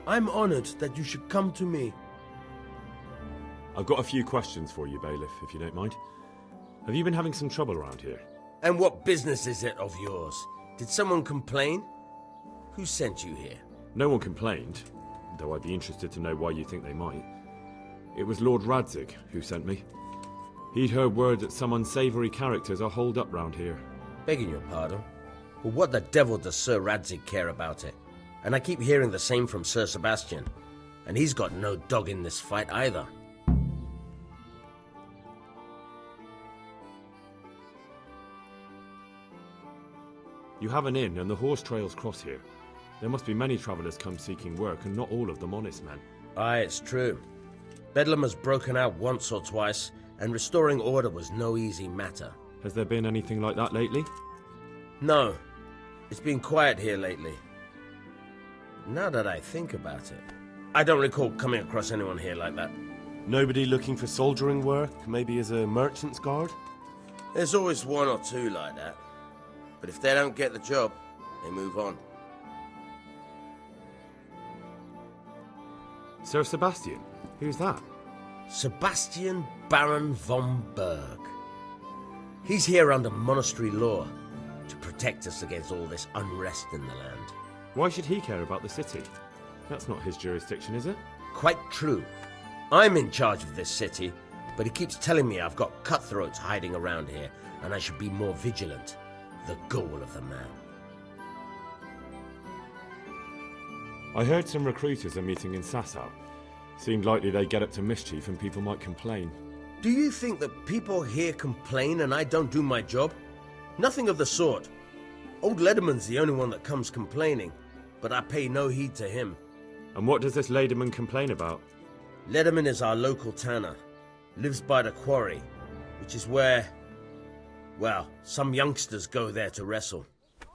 I'm honored that you should come to me. I've got a few questions for you, Bailiff, if you don't mind. Have you been having some trouble around here? And what business is it of yours? Did someone complain? Who sent you here? No one complained, though I'd be interested to know why you think they might. It was Lord Radzig who sent me. He'd heard word that some unsavoury characters are holed up round here. Begging your pardon, but what the devil does Sir Radzig care about it? And I keep hearing the same from Sir Sebastian, and he's got no dog in this fight either. You have an inn and the horse trails cross here. There must be many travellers come seeking work, and not all of them honest men. Aye, it's true. Bedlam has broken out once or twice, and restoring order was no easy matter. Has there been anything like that lately? No. It's been quiet here lately. Now that I think about it, I don't recall coming across anyone here like that. Nobody looking for soldiering work, maybe as a merchant's guard? There's always one or two like that. But if they don't get the job, they move on. Sir Sebastian? Who's that? Sebastian Baron von Berg. He's here under monastery law to protect us against all this unrest in the land. Why should he care about the city? That's not his jurisdiction, is it? Quite true. I'm in charge of this city, but he keeps telling me I've got cutthroats hiding around here, and I should be more vigilant. The goal of the man. I heard some recruiters are meeting in Sasau. Seemed likely they get up to mischief and people might complain. Do you think that people here complain and I don't do my job? Nothing of the sort. Old Lederman's the only one that comes complaining, but I pay no heed to him. And what does this Lederman complain about? Lederman is our local tanner. Lives by the quarry, which is where, well, some youngsters go there to wrestle.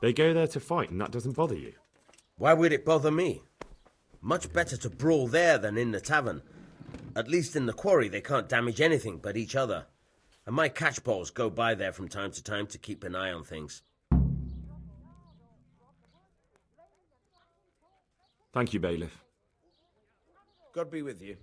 They go there to fight and that doesn't bother you? Why would it bother me? Much better to brawl there than in the tavern. At least in the quarry they can't damage anything but each other. And my catchballs go by there from time to time to keep an eye on things. Thank you, Bailiff. God be with you.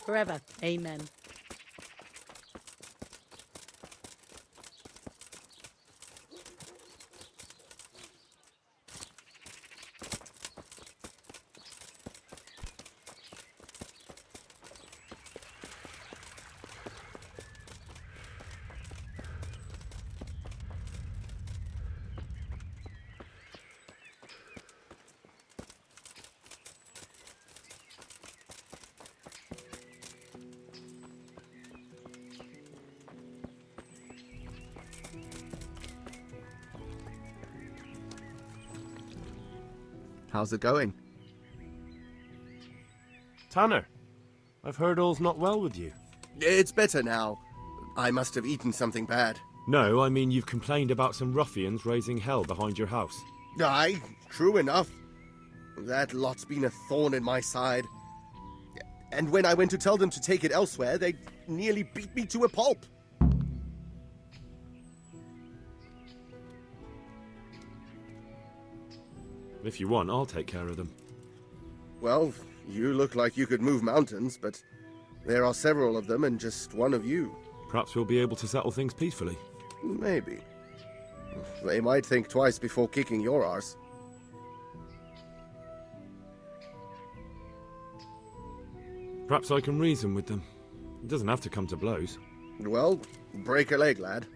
Forever. Amen. How's it going? Tanner, I've heard all's not well with you. It's better now. I must have eaten something bad. No, I mean you've complained about some ruffians raising hell behind your house. Aye, true enough. That lot's been a thorn in my side. And when I went to tell them to take it elsewhere, they nearly beat me to a pulp. If you want, I'll take care of them. Well, you look like you could move mountains, but there are several of them and just one of you. Perhaps we'll be able to settle things peacefully. Maybe. They might think twice before kicking your arse. Perhaps I can reason with them. It doesn't have to come to blows. Well, break a leg, lad.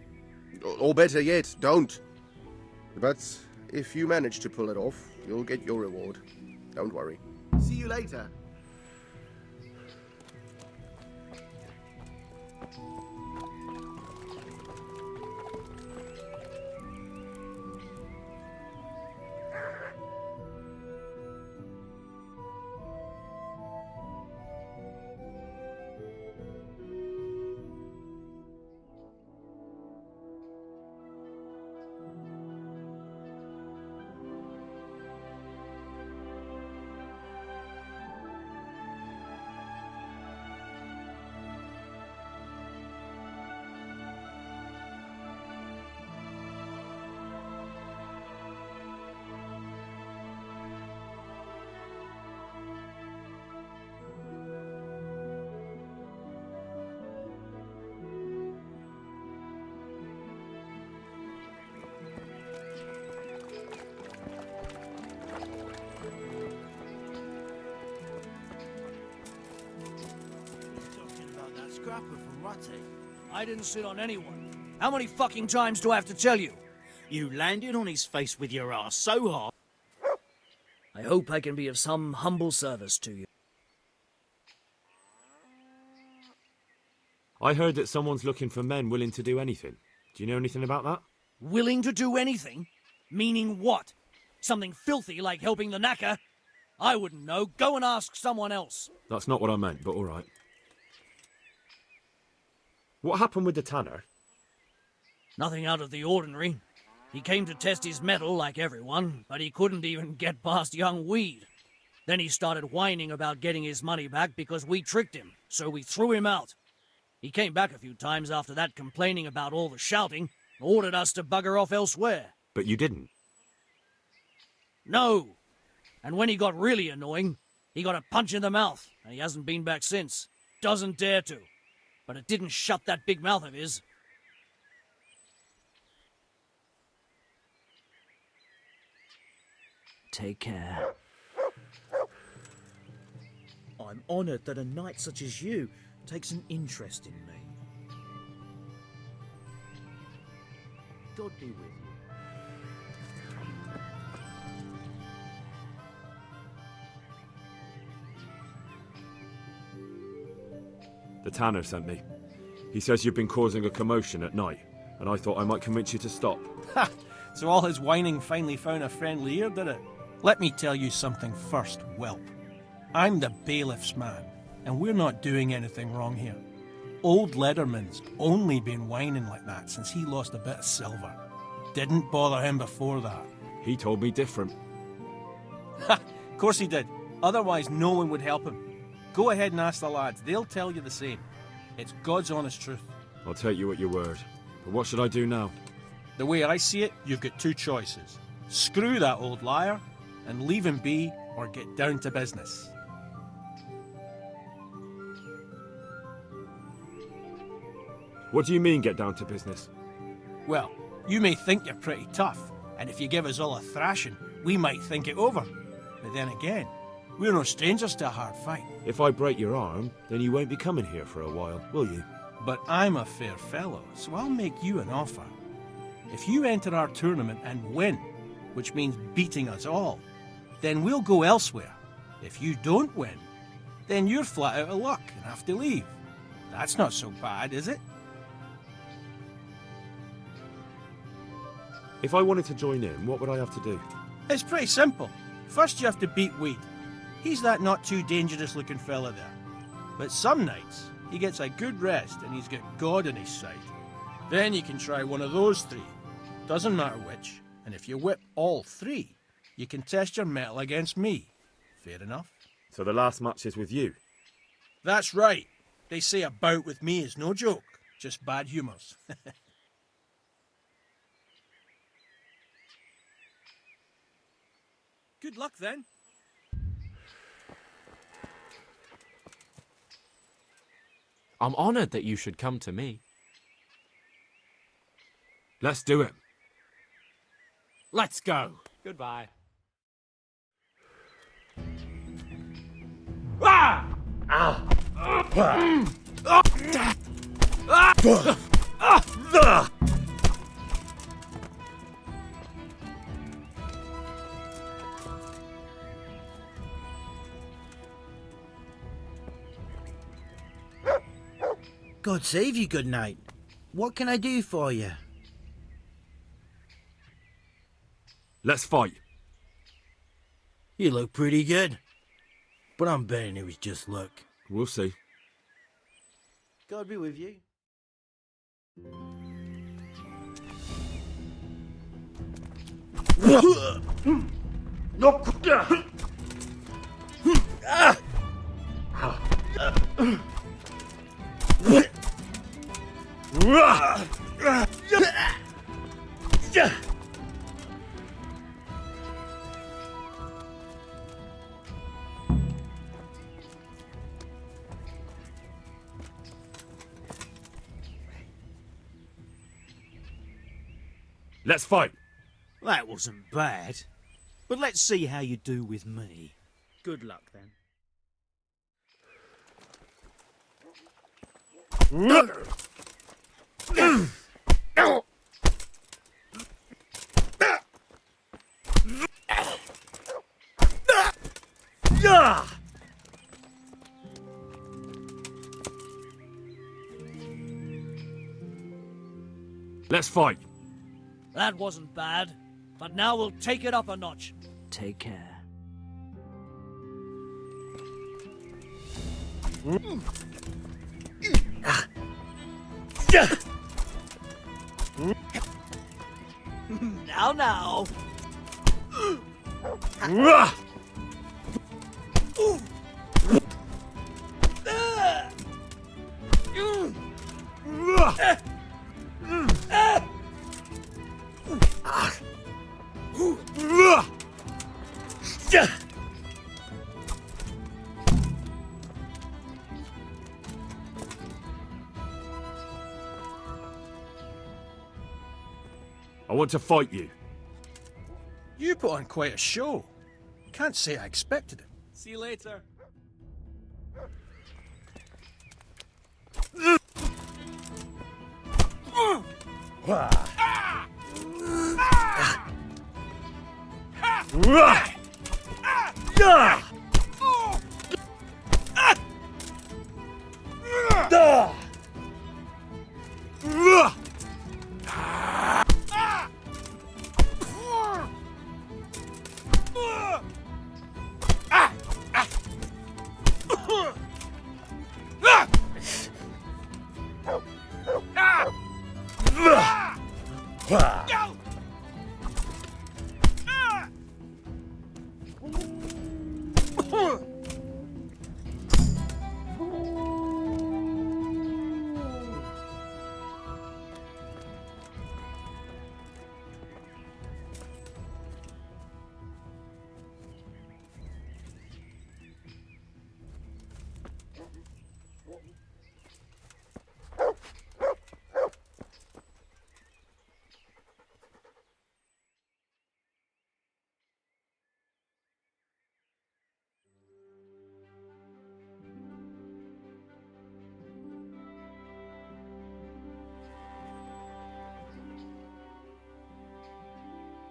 Or better yet, don't. But if you manage to pull it off, you'll get your reward. Don't worry. See you later. scrapper from Ratte. I didn't sit on anyone. How many fucking times do I have to tell you? You landed on his face with your ass so hard. I hope I can be of some humble service to you. I heard that someone's looking for men willing to do anything. Do you know anything about that? Willing to do anything? Meaning what? Something filthy like helping the knacker? I wouldn't know. Go and ask someone else. That's not what I meant, but all right. What happened with the tanner? Nothing out of the ordinary. He came to test his mettle like everyone, but he couldn't even get past young Weed. Then he started whining about getting his money back because we tricked him, so we threw him out. He came back a few times after that complaining about all the shouting, and ordered us to bugger off elsewhere. But you didn't. No! And when he got really annoying, he got a punch in the mouth, and he hasn't been back since. Doesn't dare to. But it didn't shut that big mouth of his. Take care. I'm honoured that a knight such as you takes an interest in me. God be with you. The tanner sent me. He says you've been causing a commotion at night, and I thought I might convince you to stop. Ha! So all his whining finally found a friendly ear, did it? Let me tell you something first, whelp. I'm the bailiff's man, and we're not doing anything wrong here. Old Lederman's only been whining like that since he lost a bit of silver. Didn't bother him before that. He told me different. Ha! Of course he did. Otherwise no one would help him. Go ahead and ask the lads. They'll tell you the same. It's God's honest truth. I'll take you at your word. But what should I do now? The way I see it, you've got two choices. Screw that old liar and leave him be, or get down to business. What do you mean, get down to business? Well, you may think you're pretty tough, and if you give us all a thrashing, we might think it over. But then again, we're no strangers to a hard fight. If I break your arm, then you won't be coming here for a while, will you? But I'm a fair fellow, so I'll make you an offer. If you enter our tournament and win, which means beating us all, then we'll go elsewhere. If you don't win, then you're flat out of luck and have to leave. That's not so bad, is it? If I wanted to join in, what would I have to do? It's pretty simple. First you have to beat Weed. He's that not too dangerous looking fella there. But some nights, he gets a good rest and he's got God on his side. Then you can try one of those three. Doesn't matter which. And if you whip all three, you can test your mettle against me. Fair enough? So the last match is with you? That's right. They say a bout with me is no joke. Just bad humours. Good luck then. I'm honoured that you should come to me. Let's do it. Let's go. Goodbye. Ah! Ah! God save you, good knight. What can I do for you? Let's fight. You look pretty good. But I'm betting it was just luck. We'll see. God be with you. Let's fight. That wasn't bad. But let's see how you do with me. Good luck then. Let's fight. That wasn't bad, but now we'll take it up a notch. Take care. Now. I want to fight you. You put on quite a show. Can't say I expected it. See you later.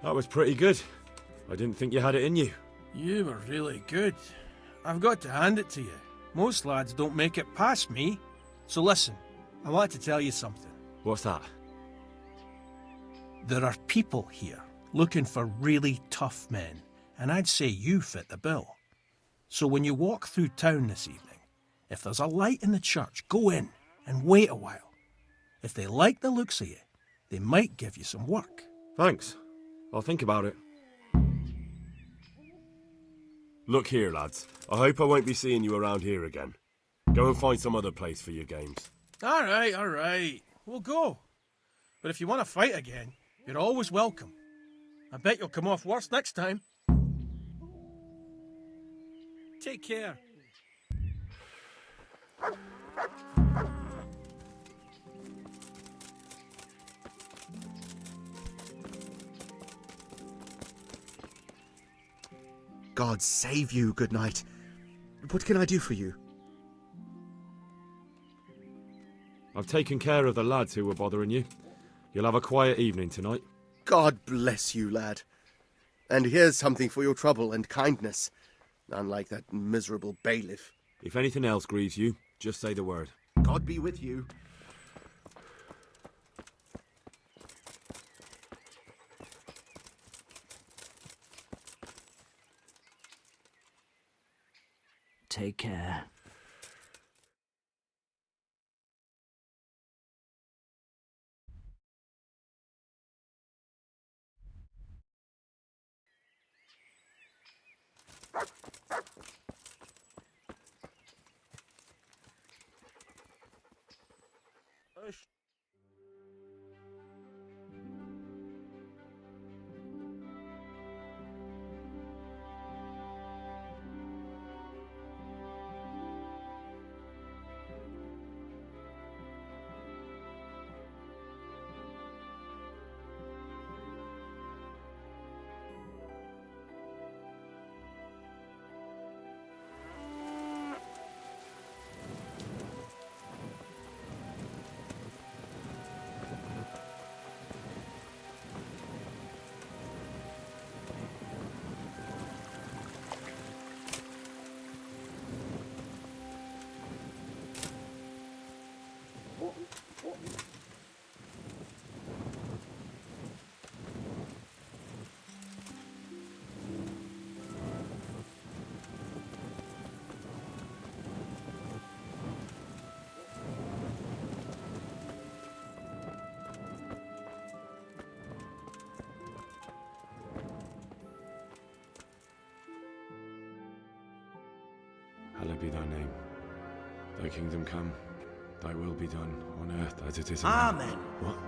That was pretty good. I didn't think you had it in you. You were really good. I've got to hand it to you. Most lads don't make it past me. So listen, I want to tell you something. What's that? There are people here looking for really tough men, and I'd say you fit the bill. So when you walk through town this evening, if there's a light in the church, go in and wait a while. If they like the looks of you, they might give you some work. Thanks. I'll think about it. Look here, lads. I hope I won't be seeing you around here again. Go and find some other place for your games. All right. We'll go. But if you want to fight again, you're always welcome. I bet you'll come off worse next time. Take care. God save you, good night. What can I do for you? I've taken care of the lads who were bothering you. You'll have a quiet evening tonight. God bless you, lad. And here's something for your trouble and kindness. Unlike that miserable bailiff. If anything else grieves you, just say the word. God be with you. Take care. Hallowed be thy name. Thy kingdom come. Thy will be done on earth as it is in Amen. heaven. What?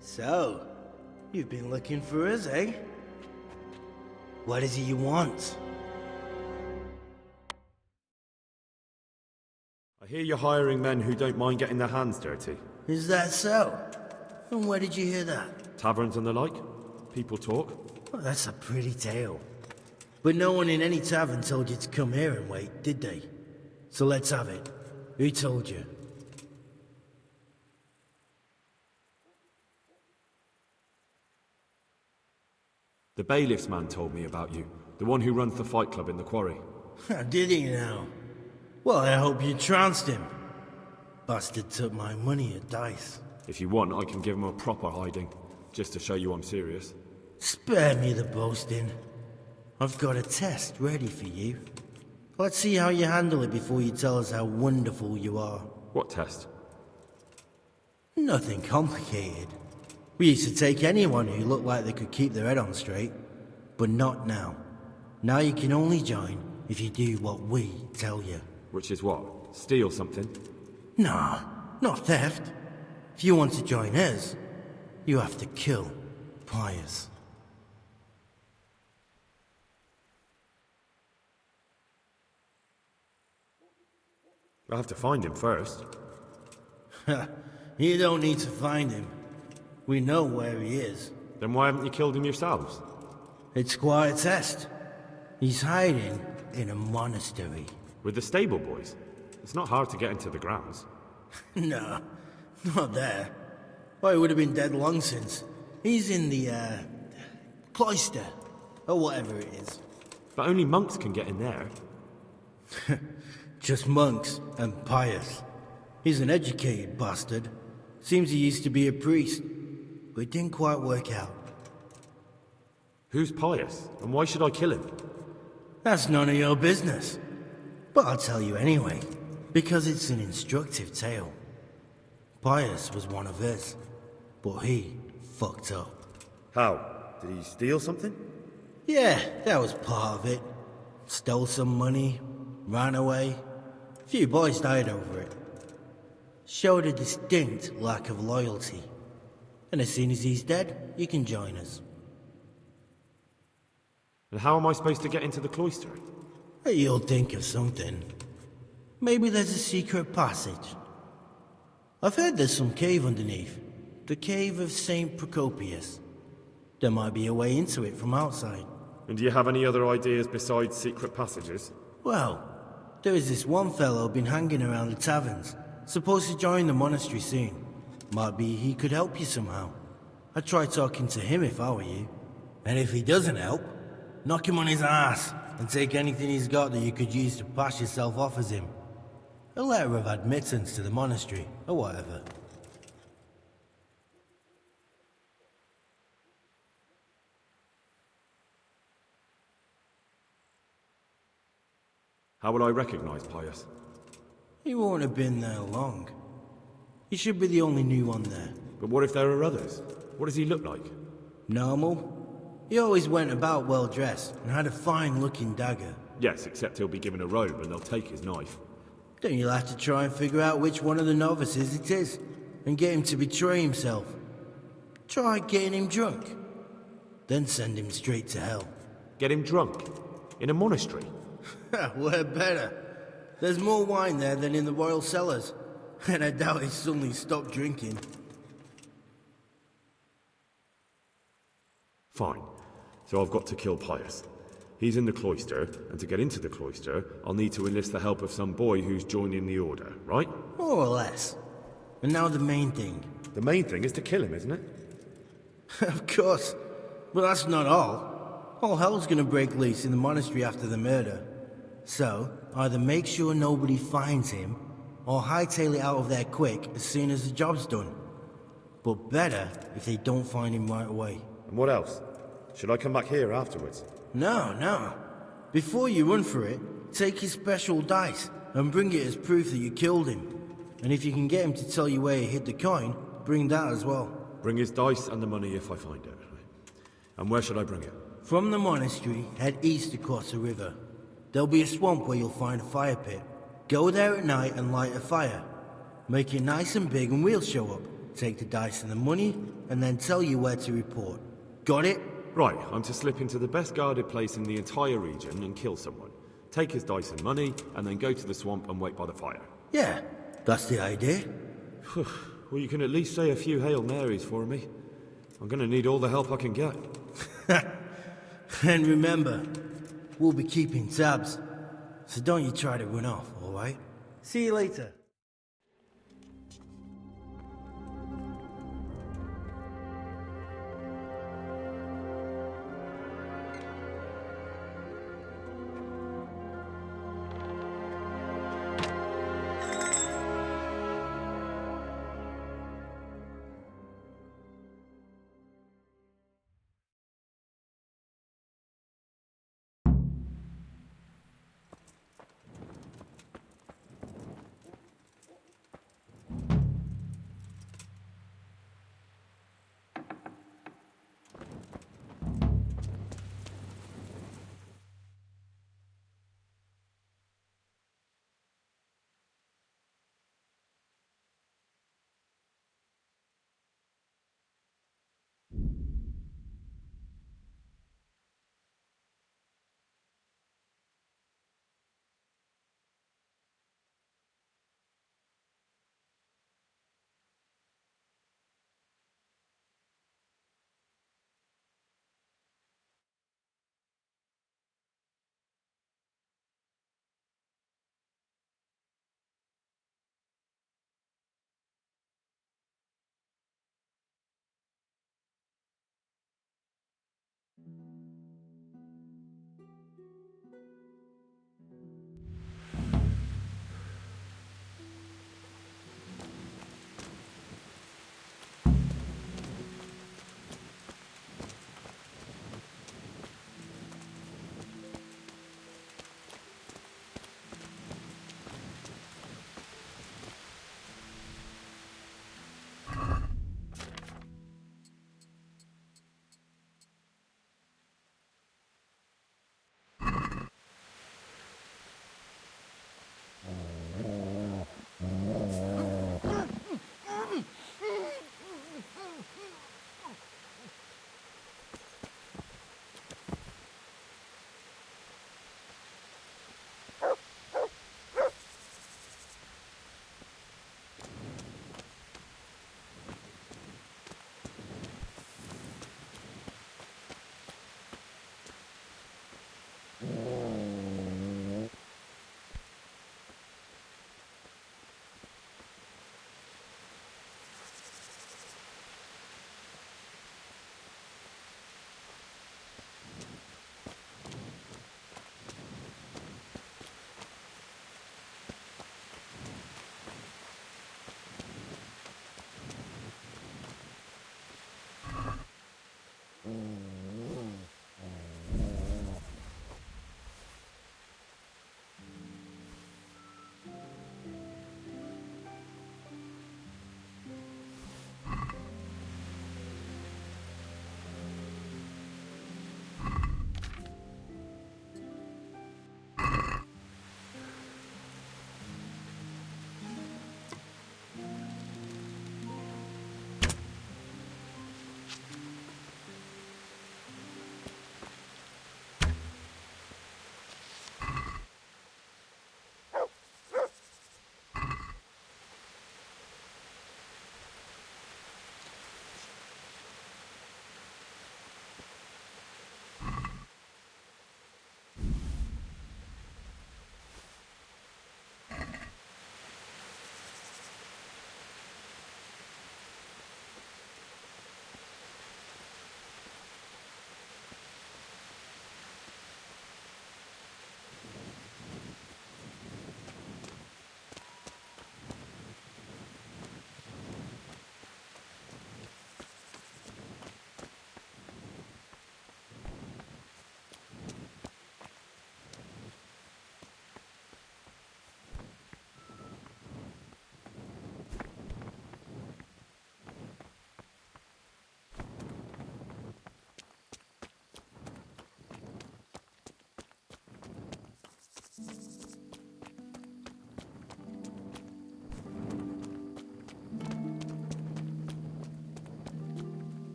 So, you've been looking for us, eh? What is it you want? I hear you're hiring men who don't mind getting their hands dirty. Is that so? And where did you hear that? Taverns and the like. People talk. Well, that's a pretty tale. But no one in any tavern told you to come here and wait, did they? So let's have it. Who told you? The bailiff's man told me about you. The one who runs the fight club in the quarry. Did he now? Well, I hope you trounced him. Bastard took my money at dice. If you want, I can give him a proper hiding. Just to show you I'm serious. Spare me the boasting. I've got a test ready for you. Let's see how you handle it before you tell us how wonderful you are. What test? Nothing complicated. We used to take anyone who looked like they could keep their head on straight. But not now. Now you can only join if you do what we tell you. Which is what? Steal something? Nah, not theft. If you want to join us, you have to kill Pius. I'll have to find him first. You don't need to find him. We know where he is. Then why haven't you killed him yourselves? It's quite a test. He's hiding in a monastery. With the stable boys? It's not hard to get into the grounds. No, not there. Well, he would have been dead long since. He's in the, cloister, or whatever it is. But only monks can get in there. Just monks and Pius. He's an educated bastard. Seems he used to be a priest, but it didn't quite work out. Who's Pius, and why should I kill him? That's none of your business. But I'll tell you anyway, because it's an instructive tale. Pius was one of us, but he fucked up. How? Did he steal something? Yeah, that was part of it. Stole some money, ran away. A few boys died over it. Showed a distinct lack of loyalty. And as soon as he's dead, you can join us. And how am I supposed to get into the cloister? You'll think of something. Maybe there's a secret passage. I've heard there's some cave underneath. The cave of St. Procopius. There might be a way into it from outside. And do you have any other ideas besides secret passages? Well, there is this one fellow been hanging around the taverns. Supposed to join the monastery soon. Might be he could help you somehow. I'd try talking to him if I were you. And if he doesn't help, knock him on his ass and take anything he's got that you could use to pass yourself off as him. A letter of admittance to the monastery, or whatever. How will I recognize Pius? He won't have been there long. He should be the only new one there. But what if there are others? What does he look like? Normal. He always went about well dressed and had a fine-looking dagger. Yes, except he'll be given a robe and they'll take his knife. Then you'll have to try and figure out which one of the novices it is, and get him to betray himself. Try getting him drunk. Then send him straight to hell. Get him drunk? In a monastery? We're better. There's more wine there than in the royal cellars, and I doubt he's suddenly stopped drinking. Fine. So I've got to kill Pius. He's in the cloister, and to get into the cloister, I'll need to enlist the help of some boy who's joining the order, right? More or less. And now the main thing. The main thing is to kill him, isn't it? Of course. But that's not all. All hell's gonna break loose in the monastery after the murder. So, either make sure nobody finds him, or hightail it out of there quick as soon as the job's done. But better if they don't find him right away. And what else? Should I come back here afterwards? No. Before you run for it, take his special dice and bring it as proof that you killed him. And if you can get him to tell you where he hid the coin, bring that as well. Bring his dice and the money if I find it. And where should I bring it? From the monastery, head east across the river. There'll be a swamp where you'll find a fire pit. Go there at night and light a fire. Make it nice and big and we'll show up. Take the dice and the money, and then tell you where to report. Got it? Right, I'm to slip into the best guarded place in the entire region and kill someone. Take his dice and money, and then go to the swamp and wait by the fire. Yeah, that's the idea. Well, you can at least say a few Hail Marys for me. I'm gonna need all the help I can get. And remember, we'll be keeping tabs. So don't you try to run off, alright? See you later.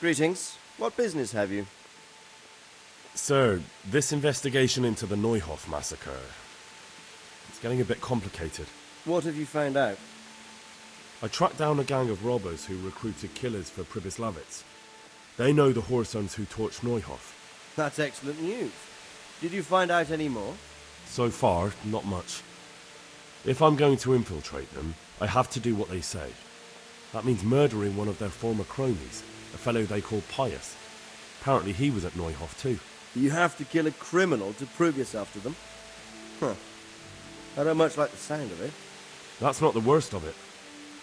Greetings. What business have you? Sir, this investigation into the Neuhoff massacre... it's getting a bit complicated. What have you found out? I tracked down a gang of robbers who recruited killers for Pribyslavitz. They know the whoresons who torched Neuhoff. That's excellent news. Did you find out any more? So far, not much. If I'm going to infiltrate them, I have to do what they say. That means murdering one of their former cronies, a fellow they call Pius. Apparently he was at Neuhoff too. You have to kill a criminal to prove yourself to them? Huh. I don't much like the sound of it. That's not the worst of it.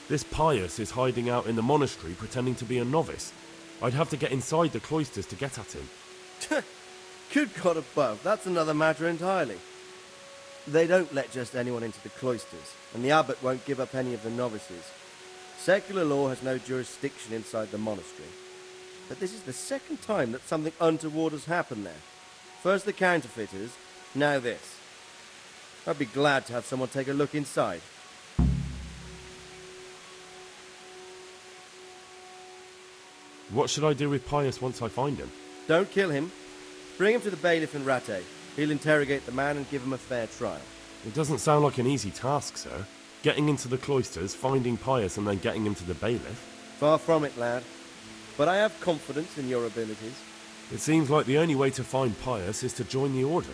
This Pius is hiding out in the monastery pretending to be a novice. I'd have to get inside the cloisters to get at him. Good God above, that's another matter entirely. They don't let just anyone into the cloisters, and the abbot won't give up any of the novices. Secular law has no jurisdiction inside the monastery. But this is the second time that something untoward has happened there. First the counterfeiters, now this. I'd be glad to have someone take a look inside. What should I do with Pius once I find him? Don't kill him. Bring him to the bailiff in Rattay. He'll interrogate the man and give him a fair trial. It doesn't sound like an easy task, sir. Getting into the cloisters, finding Pius, and then getting him to the bailiff. Far from it, lad. But I have confidence in your abilities. It seems like the only way to find Pius is to join the order.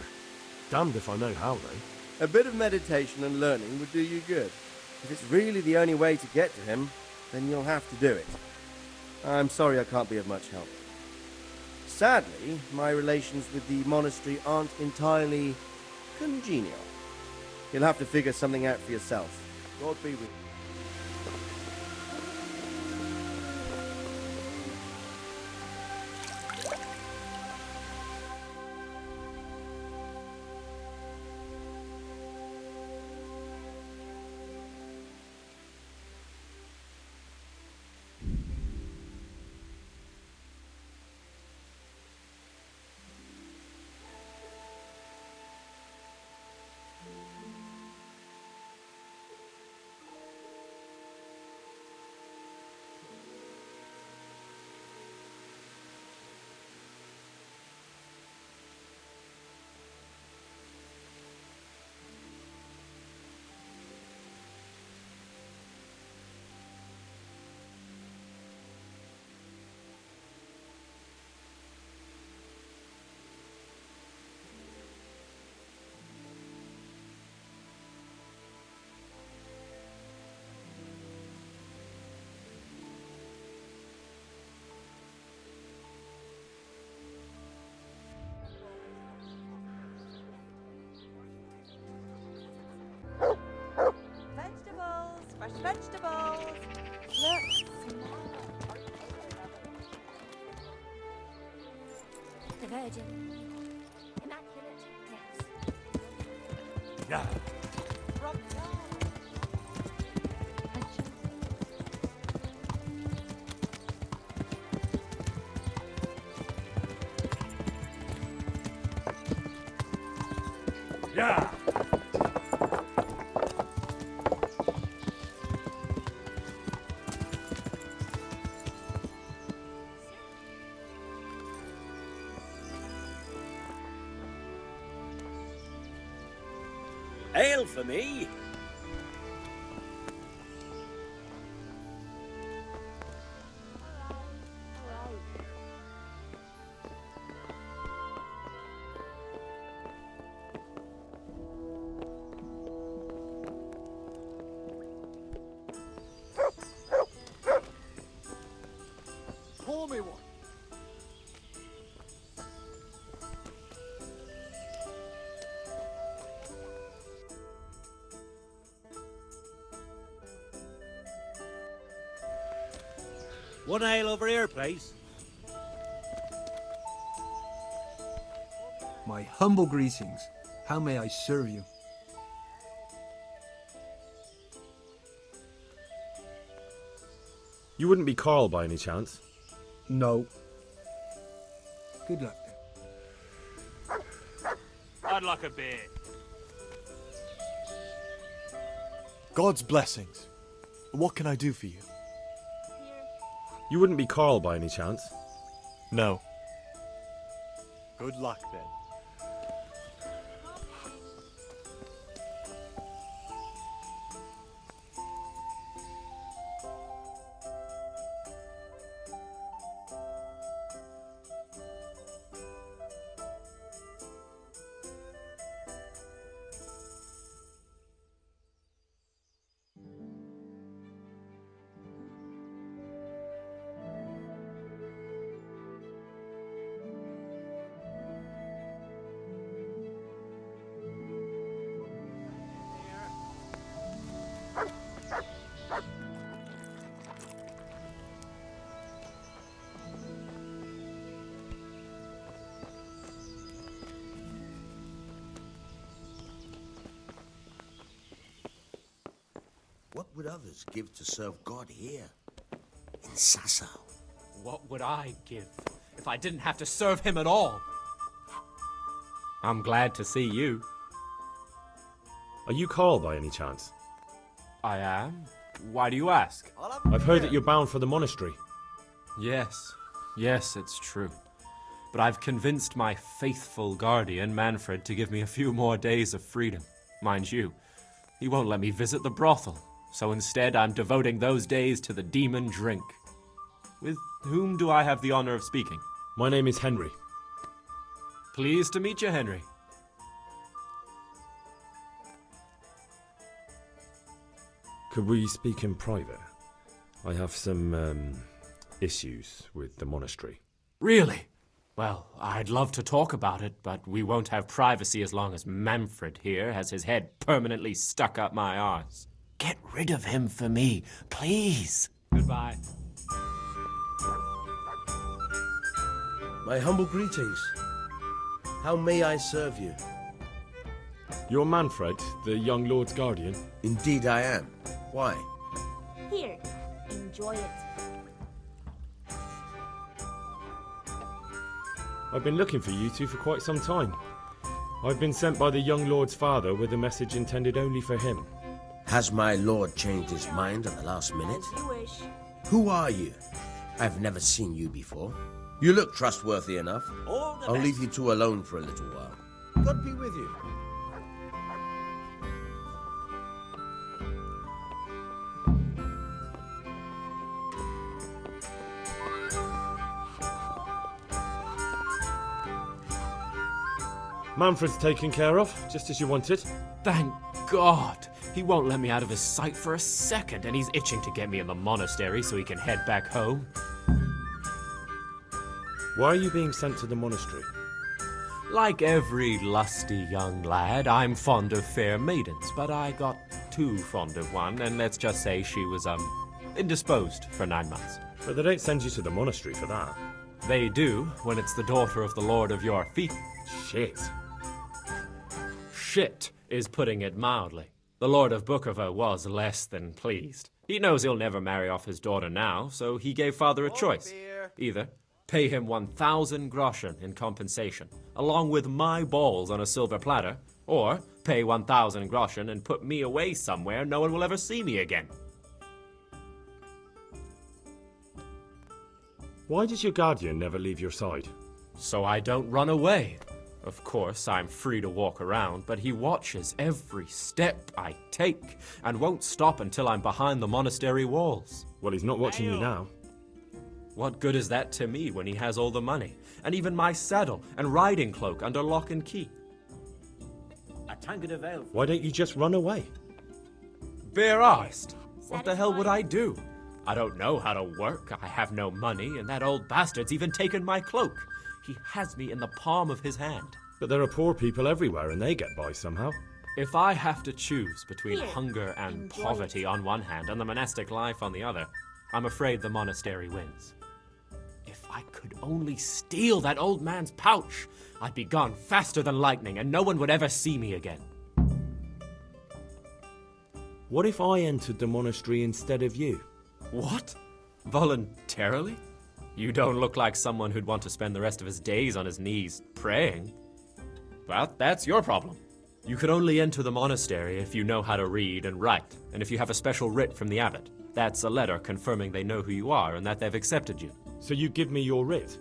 Damned if I know how, though. A bit of meditation and learning would do you good. If it's really the only way to get to him, then you'll have to do it. I'm sorry I can't be of much help. Sadly, my relations with the monastery aren't entirely congenial. You'll have to figure something out for yourself. God be with you. Fresh vegetables. Look. The Virgin. Immaculate. Yes. Yeah. Yeah. Ale for me. Pour me one. One ale over here, please. My humble greetings. How may I serve you? You wouldn't be Carl by any chance? No. Good luck then. I'd like a beer. God's blessings. What can I do for you? You wouldn't be Carl by any chance? No. Good luck, then. What would others give to serve God here? In Sasau? What would I give if I didn't have to serve him at all? I'm glad to see you. Are you Carl by any chance? I am. Why do you ask? I've heard that you're bound for the monastery. Yes, it's true. But I've convinced my faithful guardian, Manfred, to give me a few more days of freedom. Mind you, he won't let me visit the brothel, so instead I'm devoting those days to the demon drink. With whom do I have the honor of speaking? My name is Henry. Pleased to meet you, Henry. Could we speak in private? I have some, issues with the monastery. Really? Well, I'd love to talk about it, but we won't have privacy as long as Manfred here has his head permanently stuck up my arse. Get rid of him for me, please. Goodbye. My humble greetings. How may I serve you? You're Manfred, the young lord's guardian? Indeed I am. Why? Here, enjoy it. I've been looking for you two for quite some time. I've been sent by the young lord's father with a message intended only for him. Has my lord changed his mind at the last minute? As you wish. Who are you? I've never seen you before. You look trustworthy enough. I'll leave you two alone for a little while. God be with you. Manfred's taken care of, just as you wanted. Thank God. He won't let me out of his sight for a second, and he's itching to get me in the monastery so he can head back home. Why are you being sent to the monastery? Like every lusty young lad, I'm fond of fair maidens, but I got too fond of one, and let's just say she was, indisposed for 9 months. But they don't send you to the monastery for that. They do, when it's the daughter of the Lord of your feet. Shit. Shit is putting it mildly. The Lord of Bukover was less than pleased. He knows he'll never marry off his daughter now, so he gave father a choice. Either pay him 1,000 groschen in compensation, along with my balls on a silver platter, or pay 1,000 groschen and put me away somewhere no one will ever see me again. Why does your guardian never leave your side? So I don't run away. Of course, I'm free to walk around, but he watches every step I take and won't stop until I'm behind the monastery walls. Well, he's not watching you now. What good is that to me when he has all the money, and even my saddle and riding cloak under lock and key? Why don't you just run away? Bare arsed. What the hell would I do? I don't know how to work, I have no money, and that old bastard's even taken my cloak. He has me in the palm of his hand. But there are poor people everywhere and they get by somehow. If I have to choose between Here, hunger and enjoy poverty it. on one hand and the monastic life on the other, I'm afraid the monastery wins. If I could only steal that old man's pouch, I'd be gone faster than lightning and no one would ever see me again. What if I entered the monastery instead of you? What? Voluntarily? You don't look like someone who'd want to spend the rest of his days on his knees praying. Well, that's your problem. You could only enter the monastery if you know how to read and write, and if you have a special writ from the abbot. That's a letter confirming they know who you are and that they've accepted you. So you give me your writ?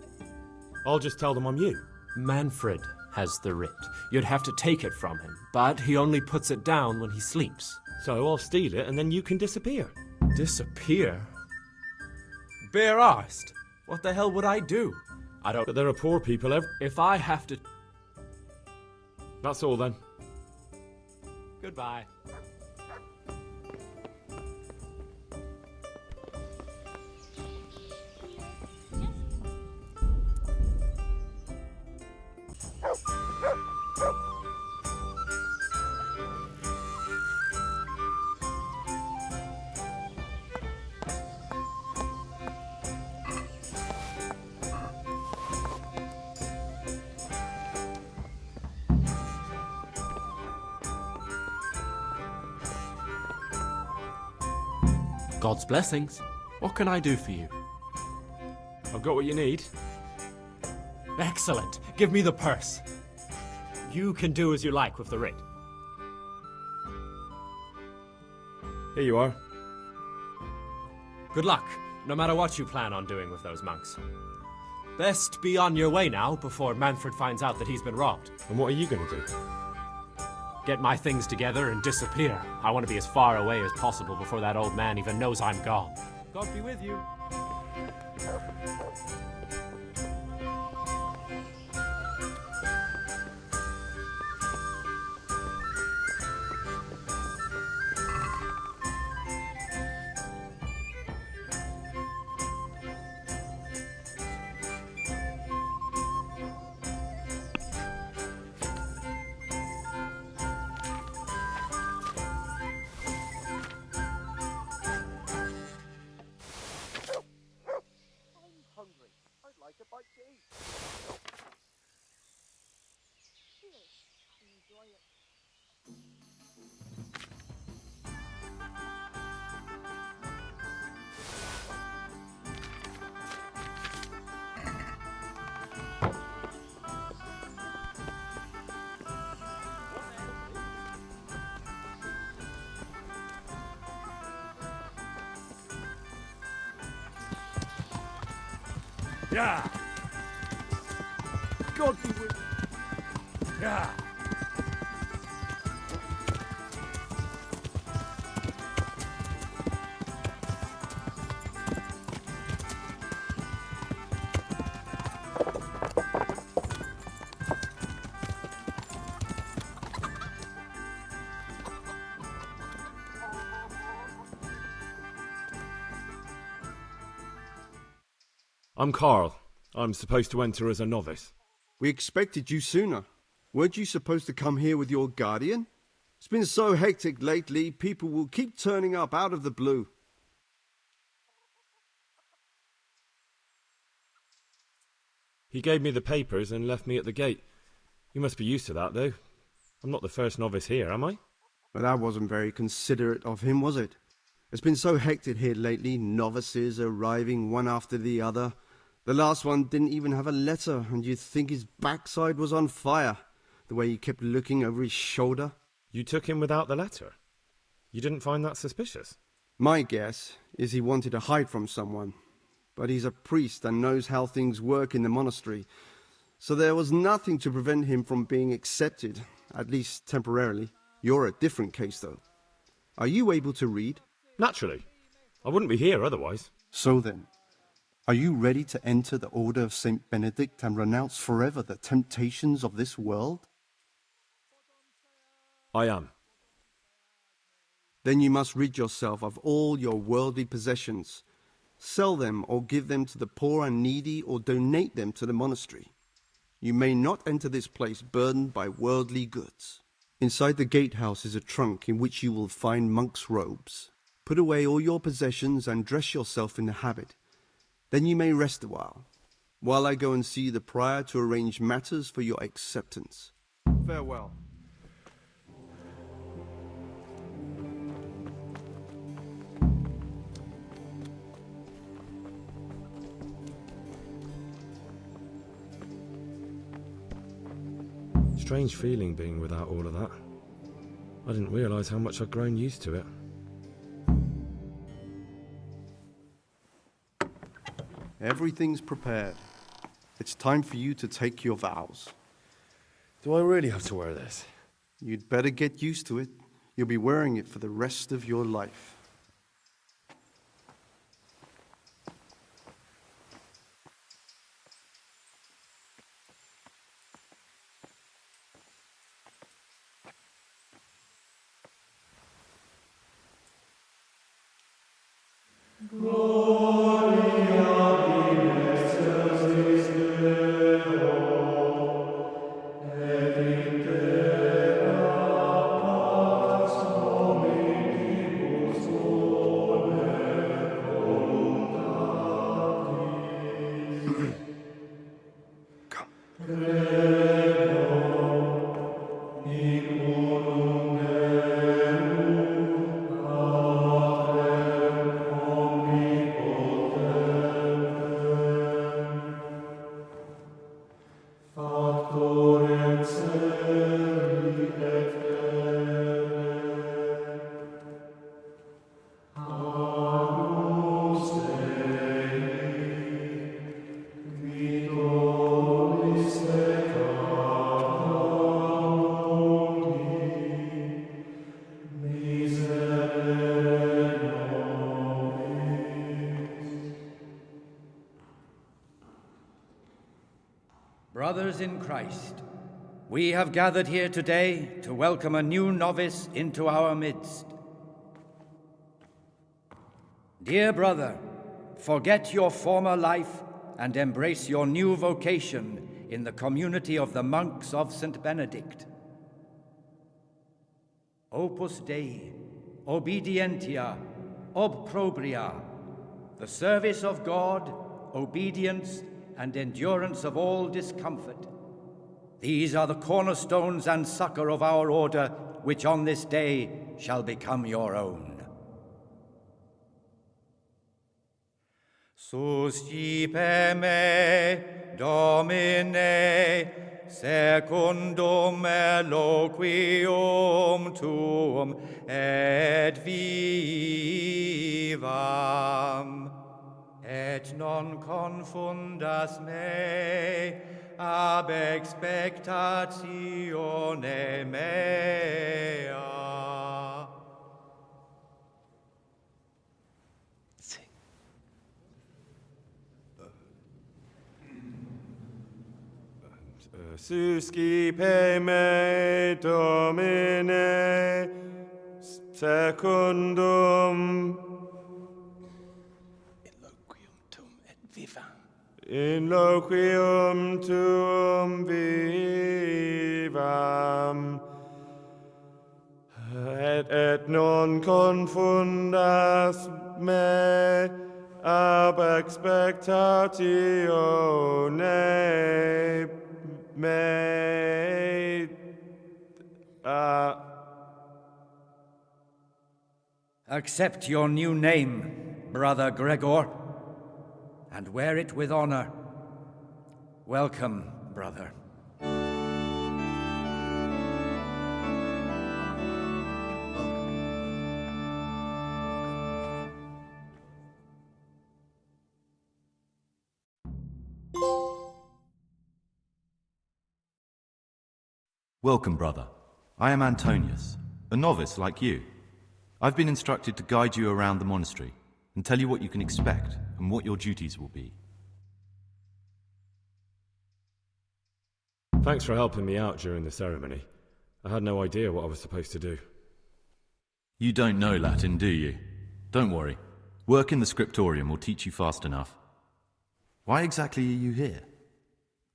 I'll just tell them I'm you. Manfred has the writ. You'd have to take it from him, but he only puts it down when he sleeps. So I'll steal it and then you can disappear. Disappear? Bare arsed. What the hell would I do? I don't... But there are poor people If I have to... That's all then. Goodbye. God's blessings. What can I do for you? I've got what you need. Excellent. Give me the purse. You can do as you like with the writ. Here you are. Good luck, no matter what you plan on doing with those monks. Best be on your way now before Manfred finds out that he's been robbed. And what are you going to do? Get my things together and disappear. I want to be as far away as possible before that old man even knows I'm gone. God be with you. Yeah. God be with you. Yeah. I'm Carl. I'm supposed to enter as a novice. We expected you sooner. Weren't you supposed to come here with your guardian? It's been so hectic lately, people will keep turning up out of the blue. He gave me the papers and left me at the gate. You must be used to that, though. I'm not the first novice here, am I? But that wasn't very considerate of him, was it? It's been so hectic here lately, novices arriving one after the other. The last one didn't even have a letter, and you'd think his backside was on fire, the way he kept looking over his shoulder. You took him without the letter? You didn't find that suspicious? My guess is he wanted to hide from someone. But he's a priest and knows how things work in the monastery, so there was nothing to prevent him from being accepted, at least temporarily. You're a different case, though. Are you able to read? Naturally. I wouldn't be here otherwise. So then, are you ready to enter the Order of St. Benedict and renounce forever the temptations of this world? I am. Then you must rid yourself of all your worldly possessions. Sell them or give them to the poor and needy or donate them to the monastery. You may not enter this place burdened by worldly goods. Inside the gatehouse is a trunk in which you will find monk's robes. Put away all your possessions and dress yourself in the habit. Then you may rest a while I go and see the prior to arrange matters for your acceptance. Farewell. Strange feeling being without all of that. I didn't realise how much I'd grown used to it. Everything's prepared. It's time for you to take your vows. Do I really have to wear this? You'd better get used to it. You'll be wearing it for the rest of your life. Brothers in Christ, we have gathered here today to welcome a new novice into our midst. Dear brother, forget your former life and embrace your new vocation in the community of the monks of St. Benedict. Opus Dei, obedientia, obprobria, the service of God, obedience, and endurance of all discomfort. These are the cornerstones and succor of our order, which on this day shall become your own. Suscipe me, Domine, secundum eloquium tuum, et vivam. Et non confundas me ab expectatione mea. Suscipe me, Domine, secundum in loquium tuum vivam, et non confundas me ab expectatione mea. Accept your new name, Brother Gregor, and wear it with honor. Welcome, brother. Welcome, brother. I am Antonius, a novice like you. I've been instructed to guide you around the monastery and tell you what you can expect and what your duties will be. Thanks for helping me out during the ceremony. I had no idea what I was supposed to do. You don't know Latin, do you? Don't worry. Work in the scriptorium will teach you fast enough. Why exactly are you here?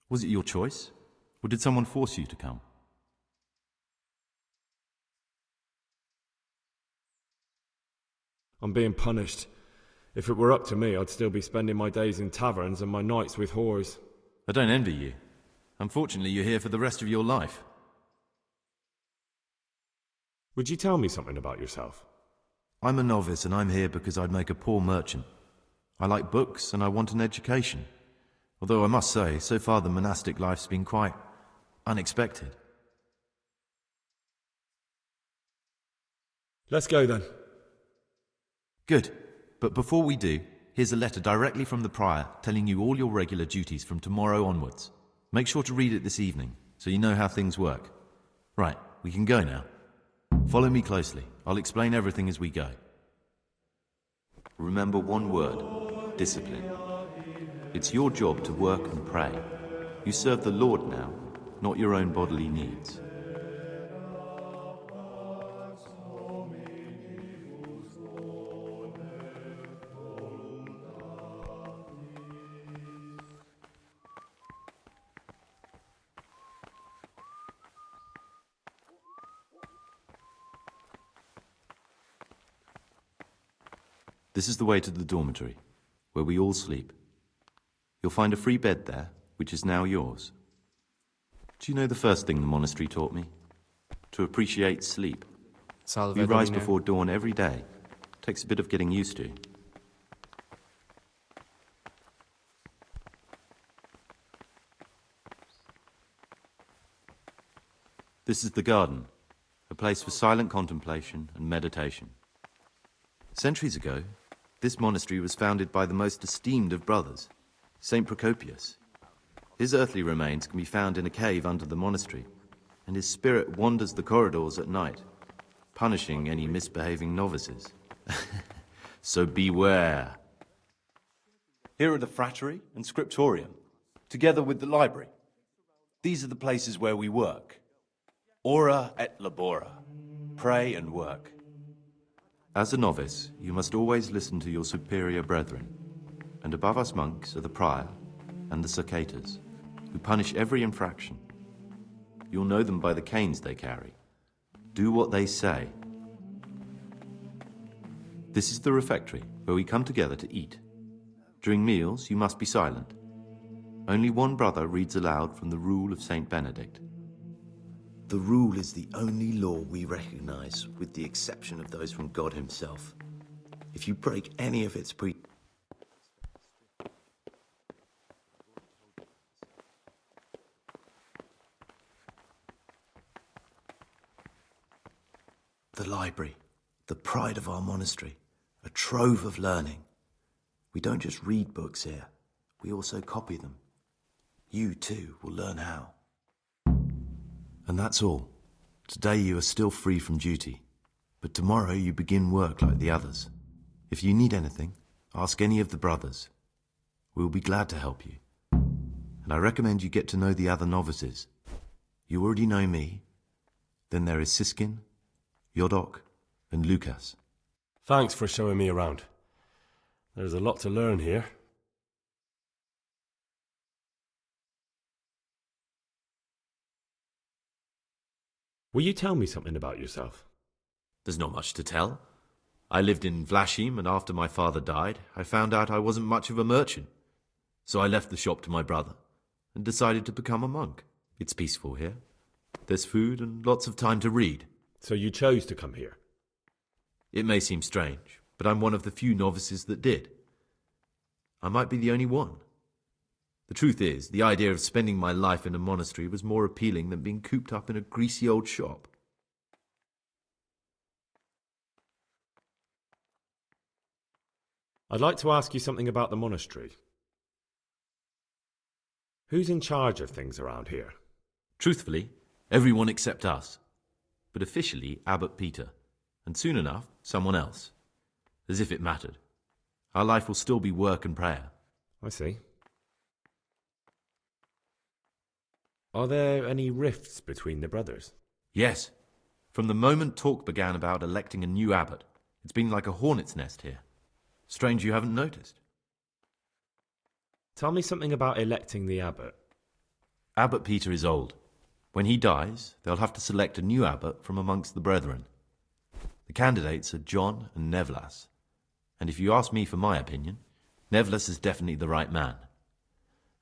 Was it your choice? Or did someone force you to come? I'm being punished. If it were up to me, I'd still be spending my days in taverns and my nights with whores. I don't envy you. Unfortunately, you're here for the rest of your life. Would you tell me something about yourself? I'm a novice and I'm here because I'd make a poor merchant. I like books and I want an education. Although I must say, so far the monastic life's been quite unexpected. Let's go then. Good. But before we do, Here's a letter directly from the prior telling you all your regular duties from tomorrow onwards. Make sure to read it this evening, so you know how things work. Right, we can go now. Follow me closely. I'll explain everything as we go. Remember one word: discipline. It's your job to work and pray. You serve the Lord now, not your own bodily needs. This is the way to the dormitory, where we all sleep. You'll find a free bed there, which is now yours. Do you know the first thing the monastery taught me? To appreciate sleep. We rise before dawn every day. Takes a bit of getting used to. This is the garden, a place for silent contemplation and meditation. Centuries ago, this monastery was founded by the most esteemed of brothers, Saint Procopius. His earthly remains can be found in a cave under the monastery, and his spirit wanders the corridors at night, punishing any misbehaving novices. So beware. Here are the frattery and scriptorium, together with the library. These are the places where we work. Ora et labora. Pray and work. As a novice, you must always listen to your superior brethren, and above us monks are the prior and the circators, who punish every infraction. You'll know them by the canes they carry. Do what they say. This is the refectory, where we come together to eat. During meals, you must be silent. Only one brother reads aloud from the Rule of Saint Benedict. The Rule is the only law we recognize, with the exception of those from God himself. If you break any of its The library, the pride of our monastery, a trove of learning. We don't just read books here, we also copy them. You, too, will learn how. And that's all. Today you are still free from duty, but tomorrow you begin work like the others. If you need anything, ask any of the brothers. We'll be glad to help you. And I recommend you get to know the other novices. You already know me. Then there is Siskin, Yodok, and Lucas. Thanks for showing me around. There's a lot to learn here. Will you tell me something about yourself? There's not much to tell. I lived in Vlashim, and after my father died, I found out I wasn't much of a merchant. So I left the shop to my brother, and decided to become a monk. It's peaceful here. There's food and lots of time to read. So you chose to come here? It may seem strange, but I'm one of the few novices that did. I might be the only one. The truth is, the idea of spending my life in a monastery was more appealing than being cooped up in a greasy old shop. I'd like to ask you something about the monastery. Who's in charge of things around here? Truthfully, everyone except us. But officially, Abbot Peter. And soon enough, someone else. As if it mattered. Our life will still be work and prayer. I see. Are there any rifts between the brothers? Yes. From the moment talk began about electing a new abbot, it's been like a hornet's nest here. Strange you haven't noticed. Tell me something about electing the abbot. Abbot Peter is old. When he dies, they'll have to select a new abbot from amongst the brethren. The candidates are John and Nevlas. And if you ask me for my opinion, Nevlas is definitely the right man.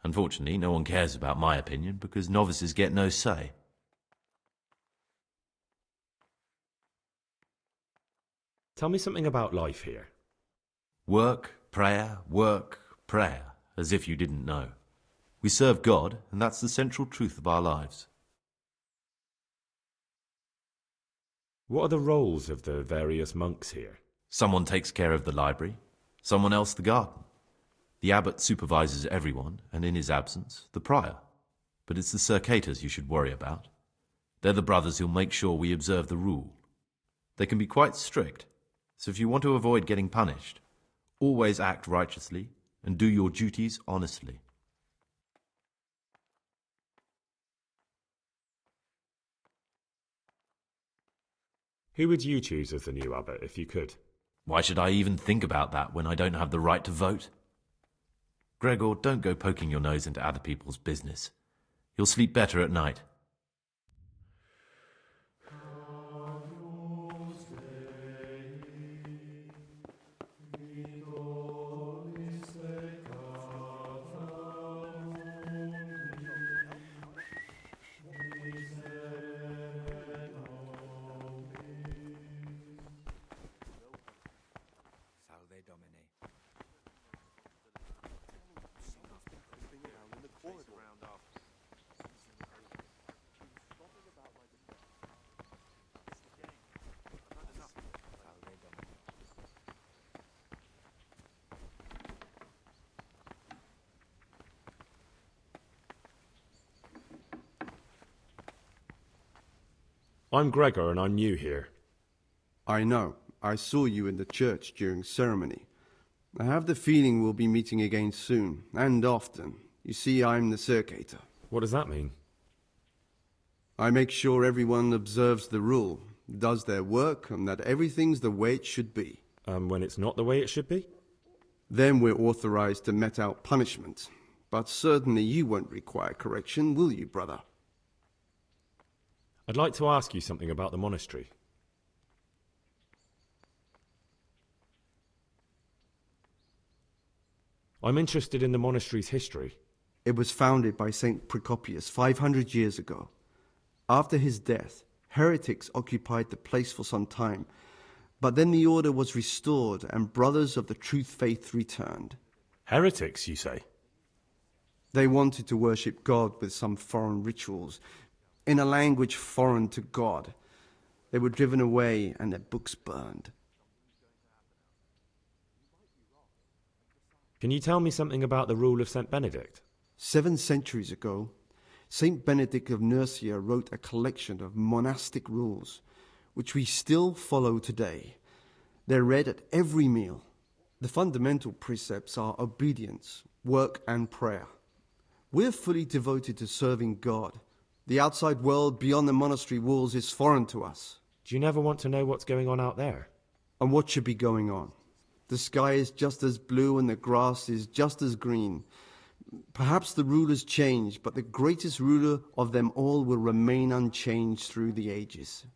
Unfortunately, no one cares about my opinion because novices get no say. Tell me something about life here. Work, prayer, as if you didn't know. We serve God, and that's the central truth of our lives. What are the roles of the various monks here? Someone takes care of the library, someone else the garden, The abbot supervises everyone, and in his absence, the prior. But it's the circators you should worry about. They're the brothers who'll make sure we observe the rule. They can be quite strict, so if you want to avoid getting punished, always act righteously and do your duties honestly. Who would you choose as the new abbot if you could? Why should I even think about that when I don't have the right to vote? Gregor, don't go poking your nose into other people's business. You'll sleep better at night. I'm Gregor and I'm new here. I know. I saw you in the church during ceremony. I have the feeling we'll be meeting again soon, and often. You see, I'm the circator. What does that mean? I make sure everyone observes the rule, does their work, and that everything's the way it should be. When it's not the way it should be? Then we're authorized to mete out punishment. But certainly you won't require correction, will you, brother? I'd like to ask you something about the monastery. I'm interested in the monastery's history. It was founded by Saint Procopius 500 years ago. After his death, heretics occupied the place for some time, but then the order was restored and brothers of the truth faith returned. Heretics, you say? They wanted to worship God with some foreign rituals, in a language foreign to God. They were driven away and their books burned. Can you tell me something about the rule of St. Benedict? 7 centuries ago, Saint Benedict of Nursia wrote a collection of monastic rules, which we still follow today. They're read at every meal. The fundamental precepts are obedience, work, and prayer. We're fully devoted to serving God. The outside world beyond the monastery walls is foreign to us. Do you never want to know what's going on out there? And what should be going on? The sky is just as blue and the grass is just as green. Perhaps the rulers change, but the greatest ruler of them all will remain unchanged through the ages.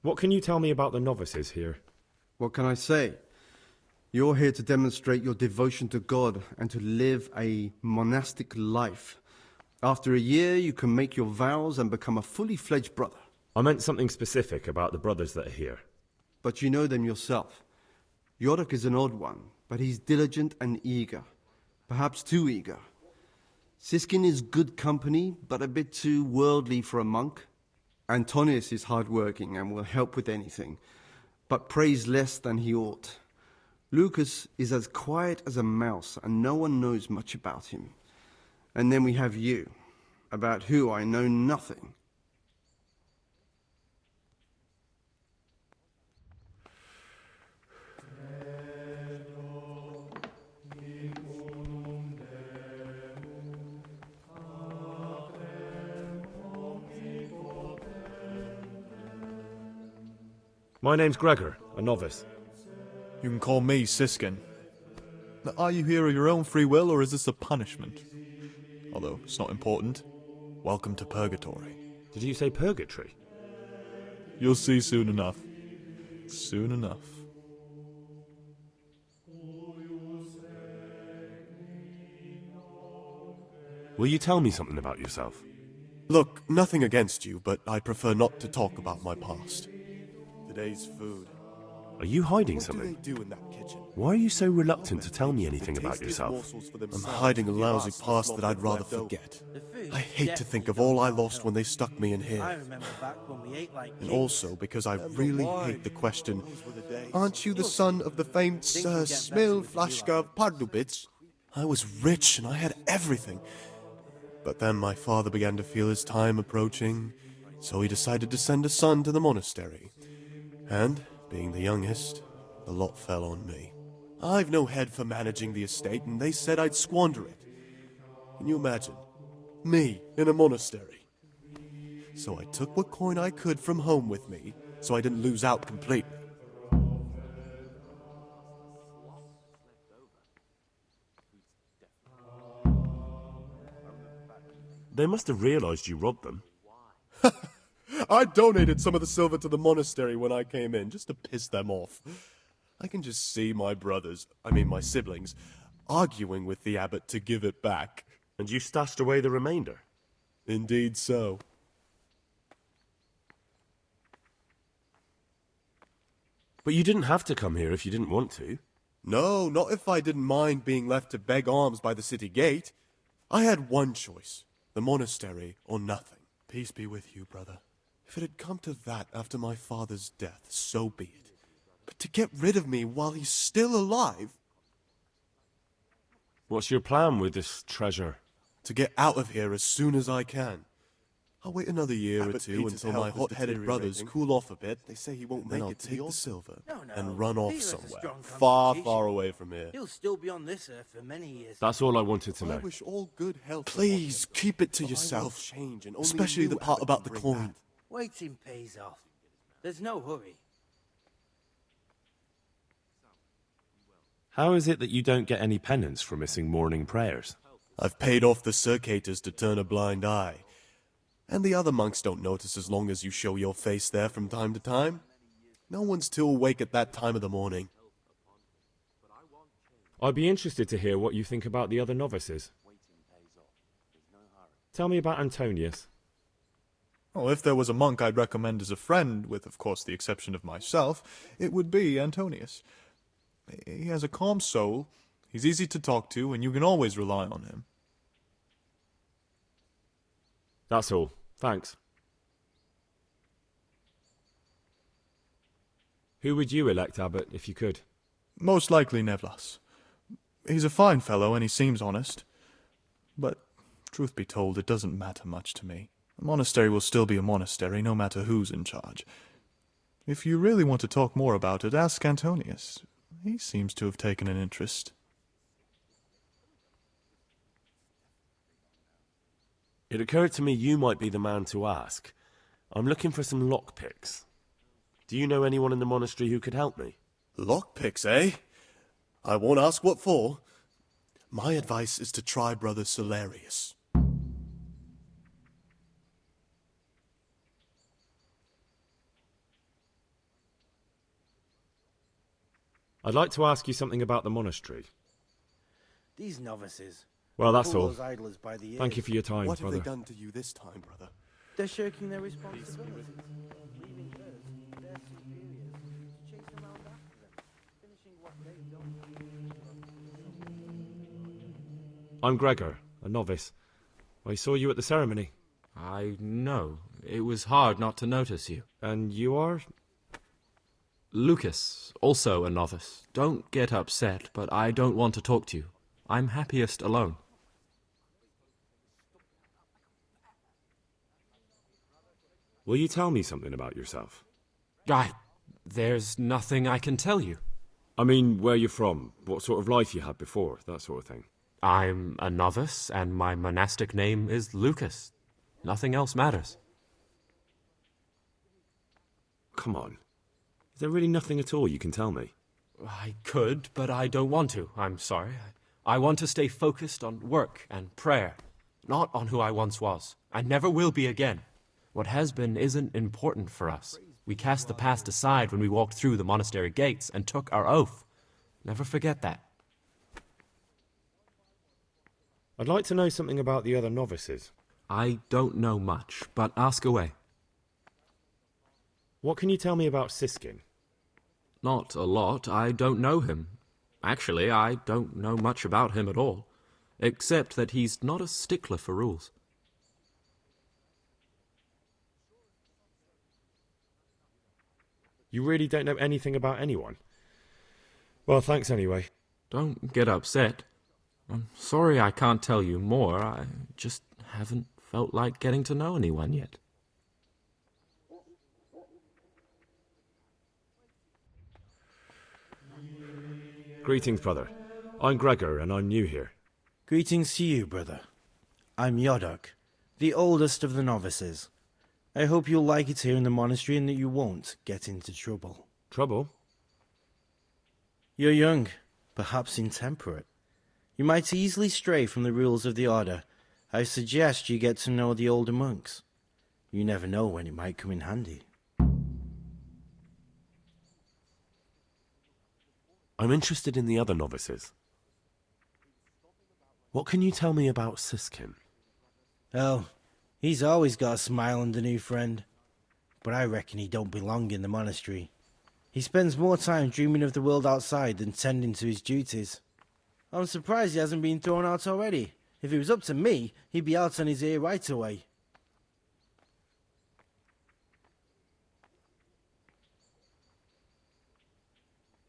What can you tell me about the novices here? What can I say? You're here to demonstrate your devotion to God and to live a monastic life. After a year, you can make your vows and become a fully fledged brother. I meant something specific about the brothers that are here. But you know them yourself. Yorick is an odd one, but he's diligent and eager. Perhaps too eager. Siskin is good company, but a bit too worldly for a monk. Antonius is hard-working and will help with anything, but prays less than he ought. Lucas is as quiet as a mouse, and no one knows much about him. And then we have you, about who I know nothing. My name's Gregor, a novice. You can call me Siskin. Now, are you here of your own free will, or is this a punishment? Although it's not important. Welcome to Purgatory. Did you say purgatory? You'll see soon enough. Soon enough. Will you tell me something about yourself? Look, nothing against you, but I prefer not to talk about my past. Today's food. Are you hiding What something? do they do in that kitchen? Why are you so reluctant to tell me anything about yourself? I'm hiding a lousy past that I'd rather forget. I hate to think of all I lost when they stuck me in I here. remember back when we ate like And kings. also because I really hate the question, aren't you the son of the famed Sir Smil Flashka of Pardubitz? I was rich and I had everything. But then my father began to feel his time approaching, so he decided to send a son to the monastery. And, being the youngest, the lot fell on me. I've no head for managing the estate, and they said I'd squander it. Can you imagine? Me, in a monastery. So I took what coin I could from home with me, so I didn't lose out completely. They must have realized you robbed them. I donated some of the silver to the monastery when I came in, just to piss them off. I can just see my brothers, my siblings, arguing with the abbot to give it back. And you stashed away the remainder? Indeed so. But you didn't have to come here if you didn't want to. No, not if I didn't mind being left to beg alms by the city gate. I had one choice, the monastery or nothing. Peace be with you, brother. If it had come to that after my father's death, so be it. But to get rid of me while he's still alive... What's your plan with this treasure? To get out of here as soon as I can. I'll wait another year or two until my hot-headed brothers cool off a bit. They say he won't make it to take the silver and run off somewhere, far, far away from here. He'll still be on this earth for many years. That's all I wanted to know. I wish all good health. Please keep it to yourself, especially the part about the coin. Waiting pays off. There's no hurry. How is it that you don't get any penance for missing morning prayers? I've paid off the circators to turn a blind eye. And the other monks don't notice as long as you show your face there from time to time. No one's too awake at that time of the morning. I'd be interested to hear what you think about the other novices. Tell me about Antonius. Well, if there was a monk I'd recommend as a friend, with of course the exception of myself, it would be Antonius. He has a calm soul, he's easy to talk to, and you can always rely on him. That's all. Thanks. Who would you elect, Abbot, if you could? Most likely Nevlas. He's a fine fellow and he seems honest. But, truth be told, it doesn't matter much to me. A monastery will still be a monastery, no matter who's in charge. If you really want to talk more about it, ask Antonius. He seems to have taken an interest. It occurred to me you might be the man to ask. I'm looking for some lockpicks. Do you know anyone in the monastery who could help me? Lockpicks, eh? I won't ask what for. My advice is to try Brother Solarius. I'd like to ask you something about the monastery. These novices. Well, that's pull all. those idlers by the Thank ears. you for your time, What brother. have they done to you this time, brother? They're shirking their responsibilities. Leaving us, their superiors, to chase around after them, finishing what they've done. I'm Gregor, a novice. I saw you at the ceremony. I know. It was hard not to notice you. And you are? Lucas, also a novice. Don't get upset, but I don't want to talk to you. I'm happiest alone. Will you tell me something about yourself? There's nothing I can tell you. I mean, where you're from, what sort of life you had before, that sort of thing. I'm a novice, and my monastic name is Lucas. Nothing else matters. Come on. Is there really nothing at all you can tell me? I could, but I don't want to. I'm sorry. I want to stay focused on work and prayer, not on who I once was. I never will be again. What has been isn't important for us. We cast the past aside when we walked through the monastery gates and took our oath. Never forget that. I'd like to know something about the other novices. I don't know much, but ask away. What can you tell me about Siskin? Not a lot. I don't know him. Actually, I don't know much about him at all, except that he's not a stickler for rules. You really don't know anything about anyone? Well, thanks anyway. Don't get upset. I'm sorry I can't tell you more. I just haven't felt like getting to know anyone yet. Greetings, brother. I'm Gregor, and I'm new here. Greetings to you, brother. I'm Yodok, the oldest of the novices. I hope you'll like it here in the monastery and that you won't get into trouble. Trouble? You're young, perhaps intemperate. You might easily stray from the rules of the order. I suggest you get to know the older monks. You never know when it might come in handy. I'm interested in the other novices. What can you tell me about Siskin? Oh, he's always got a smile on the new friend. But I reckon he don't belong in the monastery. He spends more time dreaming of the world outside than tending to his duties. I'm surprised he hasn't been thrown out already. If it was up to me, he'd be out on his ear right away.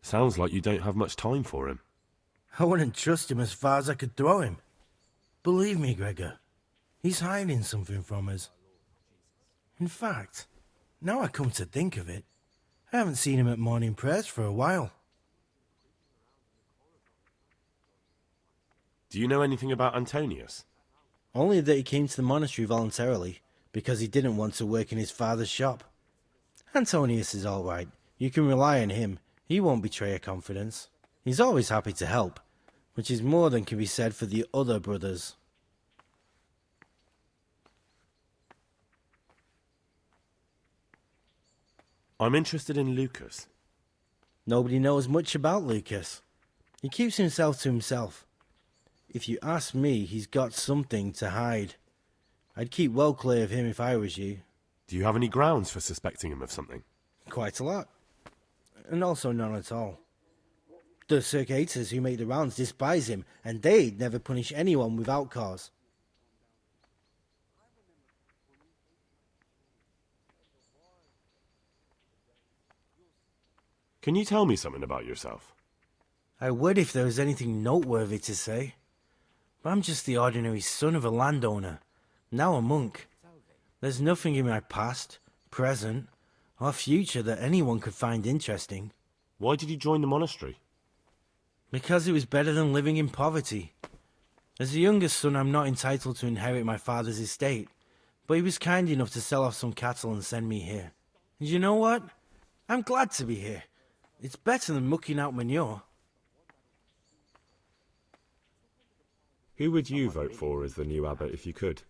Sounds like you don't have much time for him. I wouldn't trust him as far as I could throw him. Believe me, Gregor, he's hiding something from us. In fact, now I come to think of it, I haven't seen him at morning prayers for a while. Do you know anything about Antonius? Only that he came to the monastery voluntarily, because he didn't want to work in his father's shop. Antonius is all right. You can rely on him. He won't betray a confidence. He's always happy to help, which is more than can be said for the other brothers. I'm interested in Lucas. Nobody knows much about Lucas. He keeps himself to himself. If you ask me, he's got something to hide. I'd keep well clear of him if I was you. Do you have any grounds for suspecting him of something? Quite a lot. And also none at all. The circuitous who make the rounds despise him, and they'd never punish anyone without cause. Can you tell me something about yourself? I would if there was anything noteworthy to say. But I'm just the ordinary son of a landowner, now a monk. There's nothing in my past, present, or future that anyone could find interesting. Why did you join the monastery? Because it was better than living in poverty. As the youngest son, I'm not entitled to inherit my father's estate, but he was kind enough to sell off some cattle and send me here. And you know what? I'm glad to be here. It's better than mucking out manure. Who would you vote for as the new abbot if you could?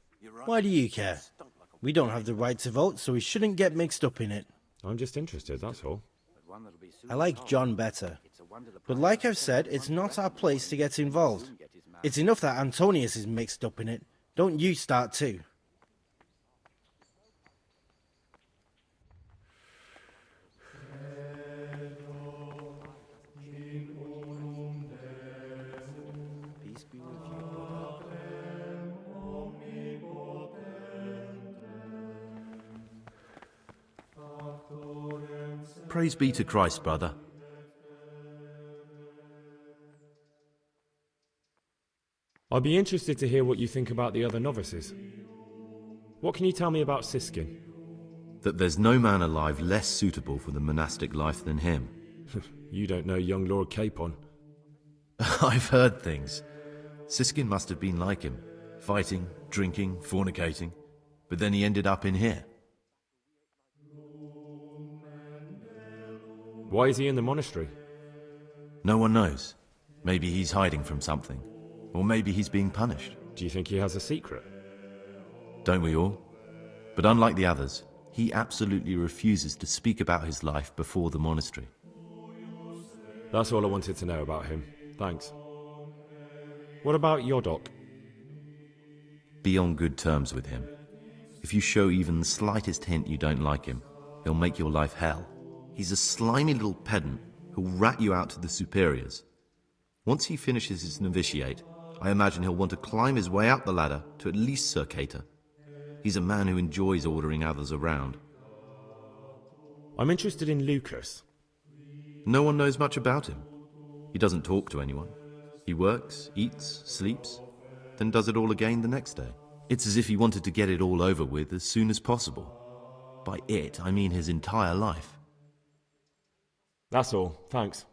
Why do you care? We don't have the right to vote, so we shouldn't get mixed up in it. I'm just interested, that's all. I like John better. But like I've said, it's not our place to get involved. It's enough that Antonius is mixed up in it. Don't you start too. Peace be with you. Praise be to Christ, brother. I'd be interested to hear what you think about the other novices. What can you tell me about Siskin? That there's no man alive less suitable for the monastic life than him. You don't know young Lord Capon. I've heard things. Siskin must have been like him, fighting, drinking, fornicating, but then he ended up in here. Why is he in the monastery? No one knows. Maybe he's hiding from something. Or maybe he's being punished. Do you think he has a secret? Don't we all? But unlike the others, he absolutely refuses to speak about his life before the monastery. That's all I wanted to know about him. Thanks. What about Yodok? Be on good terms with him. If you show even the slightest hint you don't like him, he'll make your life hell. He's a slimy little pedant who'll rat you out to the superiors. Once he finishes his novitiate, I imagine he'll want to climb his way up the ladder to at least Sir Cater. He's a man who enjoys ordering others around. I'm interested in Lucas. No one knows much about him. He doesn't talk to anyone. He works, eats, sleeps, then does it all again the next day. It's as if he wanted to get it all over with as soon as possible. By it, I mean his entire life. That's all, thanks.